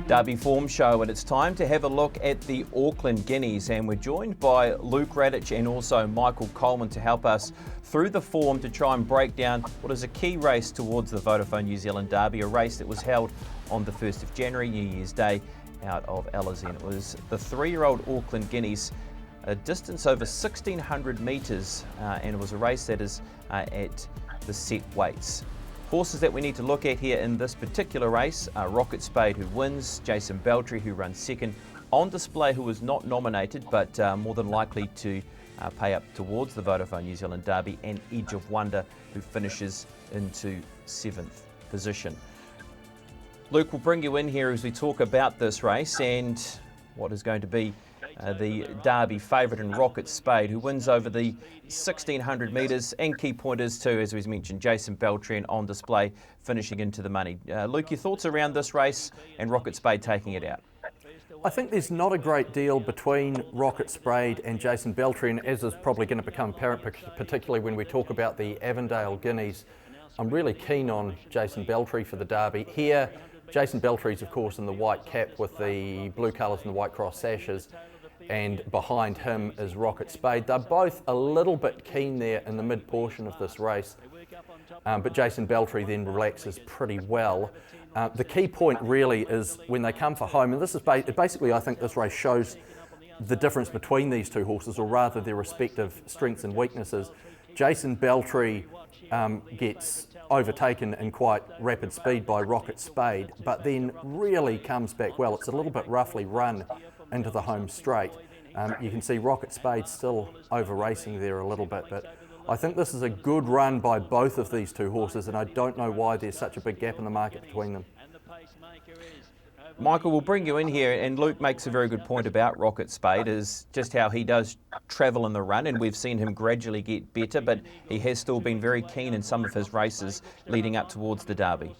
Derby Form Show, and it's time to have a look at the Auckland Guineas, and we're joined by Luke Radich and also Michael Coleman to help us through the form to try and break down what is a key race towards the Vodafone New Zealand Derby, a race that was held on the 1st of January, New Year's Day, out of Alizé. It was the 3-year-old Auckland Guineas, a distance over 1,600 metres, and it was a race that is at the set weights. Horses that we need to look at here in this particular race are Rocket Spade, who wins, Jason Beltry, who runs second, On Display, who was not nominated but more than likely to pay up towards the Vodafone New Zealand Derby, and Edge of Wonder, who finishes into 7th position. Luke, will bring you in here as we talk about this race and what is going to be the Derby favourite in Rocket Spade, who wins over the 1,600 metres, and key pointers too, as we mentioned, Jason Beltry and On Display finishing into the money. Luke, your thoughts around this race and Rocket Spade taking it out? I think there's not a great deal between Rocket Spade and Jason Beltry, and as is probably going to become apparent, particularly when we talk about the Avondale Guineas, I'm really keen on Jason Beltry for the Derby. Here, Jason Beltry's of course in the white cap with the blue colours and the white cross sashes, and behind him is Rocket Spade. They're both a little bit keen there in the mid portion of this race, but Jason Beltry then relaxes pretty well. The key point really is when they come for home, and this is basically, I think this race shows the difference between these two horses, or rather their respective strengths and weaknesses. Jason Beltry gets overtaken in quite rapid speed by Rocket Spade, but then really comes back well. It's a little bit roughly run into the home straight. You can see Rocket Spade still over racing there a little bit, but I think this is a good run by both of these two horses, and I don't know why there's such a big gap in the market between them. Michael, we'll bring you in here, and Luke makes a very good point about Rocket Spade, is just how he does travel in the run, and we've seen him gradually get better, but he has still been very keen in some of his races leading up towards the Derby.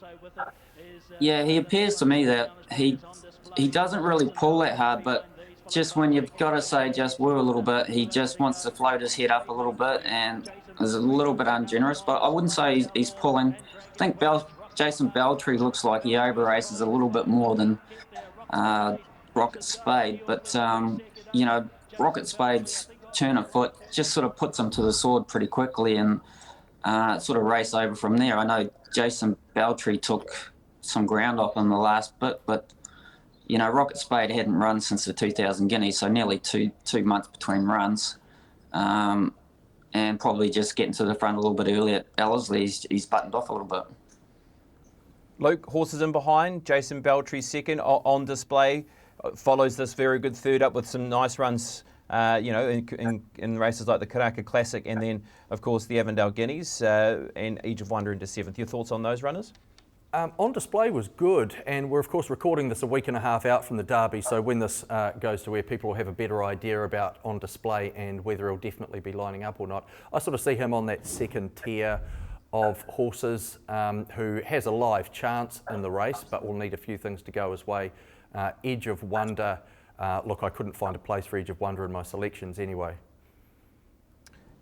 Yeah, he appears to me that he doesn't really pull that hard, but just when you've got to say just woo a little bit, he just wants to float his head up a little bit and is a little bit ungenerous, but I wouldn't say he's pulling. I think Jason Beltry looks like he over-races a little bit more than Rocket Spade, but, you know, Rocket Spade's turn of foot just sort of puts him to the sword pretty quickly and sort of race over from there. I know Jason Beltry took some ground off in the last bit, but you know, Rocket Spade hadn't run since the 2000 Guineas, so nearly two months between runs, and probably just getting to the front a little bit early at Alizé. He's buttoned off a little bit. Luke, horses in behind, Jason Beltry second, On Display follows this very good third up with some nice runs, you know, in races like the Karaka Classic, and then of course the Avondale Guineas and Edge of Wonder into 7th. Your thoughts on those runners? On Display was good, and we're of course recording this a week and a half out from the Derby, so when this goes to air, people will have a better idea about On Display and whether he'll definitely be lining up or not. I sort of see him on that second tier of horses who has a live chance in the race, but will need a few things to go his way. Edge of Wonder, look, I couldn't find a place for Edge of Wonder in my selections anyway.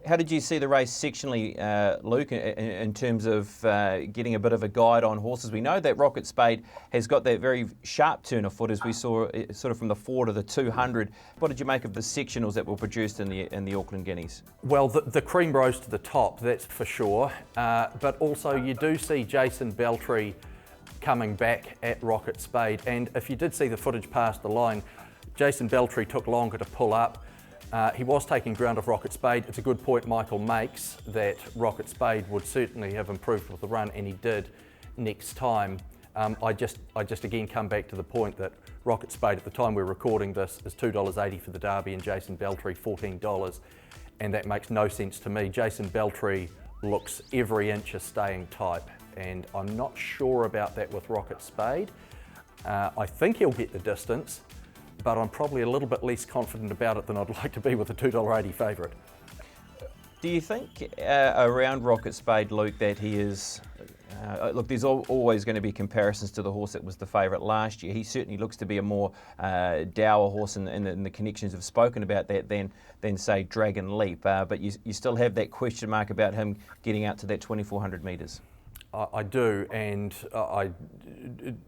How did you see the race sectionally, Luke, in terms of getting a bit of a guide on horses? We know that Rocket Spade has got that very sharp turn of foot, as we saw sort of from the 4 to the 200. What did you make of the sectionals that were produced in the Auckland Guineas? Well, the cream rose to the top, that's for sure. But also you do see Jason Beltry coming back at Rocket Spade. And if you did see the footage past the line, Jason Beltry took longer to pull up. He was taking ground off Rocket Spade. It's a good point Michael makes that Rocket Spade would certainly have improved with the run, and he did next time. I just again come back to the point that Rocket Spade at the time we're recording this is $2.80 for the Derby and Jason Beltry $14, and that makes no sense to me. Jason Beltry looks every inch a staying type, and I'm not sure about that with Rocket Spade. I think he'll get the distance, but I'm probably a little bit less confident about it than I'd like to be with a $2.80 favourite. Do you think around Rocket Spade, Luke, that he is... look, there's always going to be comparisons to the horse that was the favourite last year. He certainly looks to be a more dour horse, and the connections have spoken about that than say, Dragon Leap. But you still have that question mark about him getting out to that 2,400 metres. I do, and I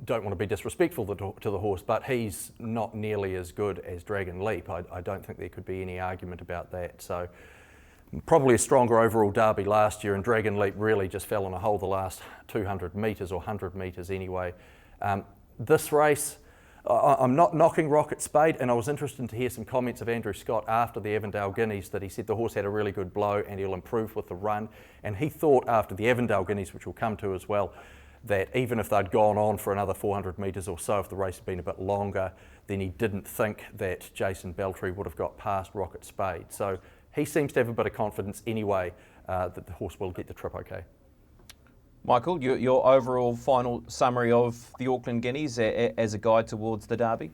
don't want to be disrespectful to the horse, but he's not nearly as good as Dragon Leap. I don't think there could be any argument about that. So probably a stronger overall derby last year, and Dragon Leap really just fell in a hole the last 200 metres or 100 metres anyway. This race, I'm not knocking Rocket Spade, and I was interested to hear some comments of Andrew Scott after the Avondale Guineas that he said the horse had a really good blow and he'll improve with the run. And he thought after the Avondale Guineas, which we'll come to as well, that even if they'd gone on for another 400 metres or so, if the race had been a bit longer, then he didn't think that Jason Beltry would have got past Rocket Spade. So he seems to have a bit of confidence anyway that the horse will get the trip okay. Michael, your overall final summary of the Auckland Guineas as a guide towards the Derby?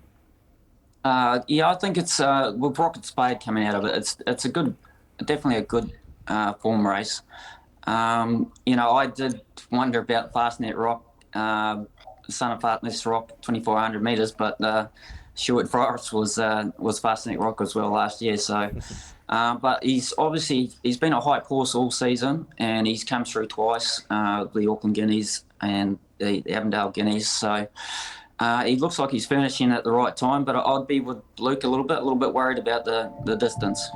Yeah, I think it's with Rocket Spade coming out of it. It's definitely a good form race. I did wonder about Fastnet Rock, Son of Fastnet Rock, 2,400 metres, but Stuart Forrest was Fastnet Rock as well last year. So. But he's been a hype horse all season, and he's come through twice, the Auckland Guineas and the Avondale Guineas. So he looks like he's finishing at the right time, but I'd be with Luke a little bit worried about the distance.